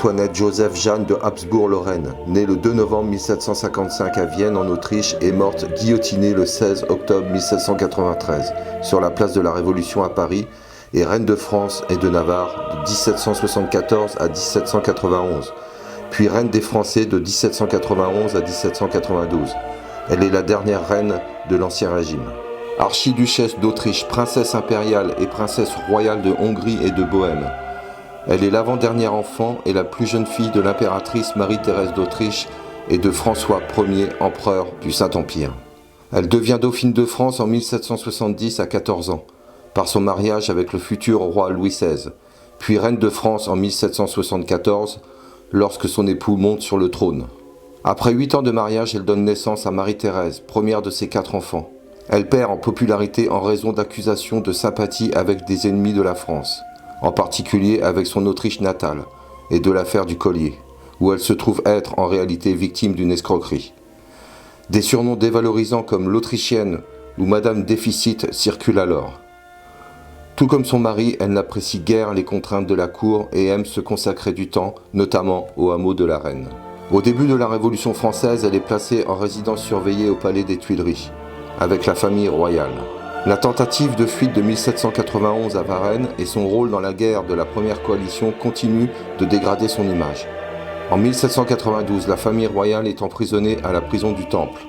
Marie-Antoinette Joseph-Jeanne de Habsbourg-Lorraine, née le 2 novembre 1755 à Vienne en Autriche et morte guillotinée le 16 octobre 1793 sur la place de la Révolution à Paris, et reine de France et de Navarre de 1774 à 1791, puis reine des Français de 1791 à 1792. Elle est la dernière reine de l'Ancien Régime. Archiduchesse d'Autriche, princesse impériale et princesse royale de Hongrie et de Bohême. Elle est l'avant-dernière enfant et la plus jeune fille de l'impératrice Marie-Thérèse d'Autriche et de François Ier, empereur du Saint-Empire. Elle devient dauphine de France en 1770 à 14 ans, par son mariage avec le futur roi Louis XVI, puis reine de France en 1774, lorsque son époux monte sur le trône. Après 8 ans de mariage, elle donne naissance à Marie-Thérèse, première de ses 4 enfants. Elle perd en popularité en raison d'accusations de sympathie avec des ennemis de la France, en particulier avec son Autriche natale, et de l'affaire du collier, où elle se trouve être en réalité victime d'une escroquerie. Des surnoms dévalorisants comme l'Autrichienne ou Madame Déficit circulent alors. Tout comme son mari, elle n'apprécie guère les contraintes de la cour et aime se consacrer du temps, notamment au hameau de la Reine. Au début de la Révolution française, elle est placée en résidence surveillée au palais des Tuileries, avec la famille royale. La tentative de fuite de 1791 à Varennes et son rôle dans la guerre de la première coalition continuent de dégrader son image. En 1792, la famille royale est emprisonnée à la prison du Temple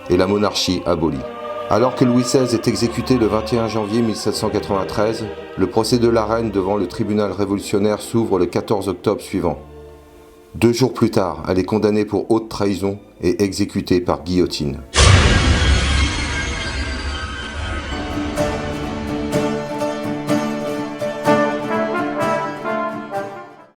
et la monarchie abolie. Alors que Louis XVI est exécuté le 21 janvier 1793, le procès de la reine devant le tribunal révolutionnaire s'ouvre le 14 octobre suivant. 2 jours plus tard, elle est condamnée pour haute trahison et exécutée par guillotine.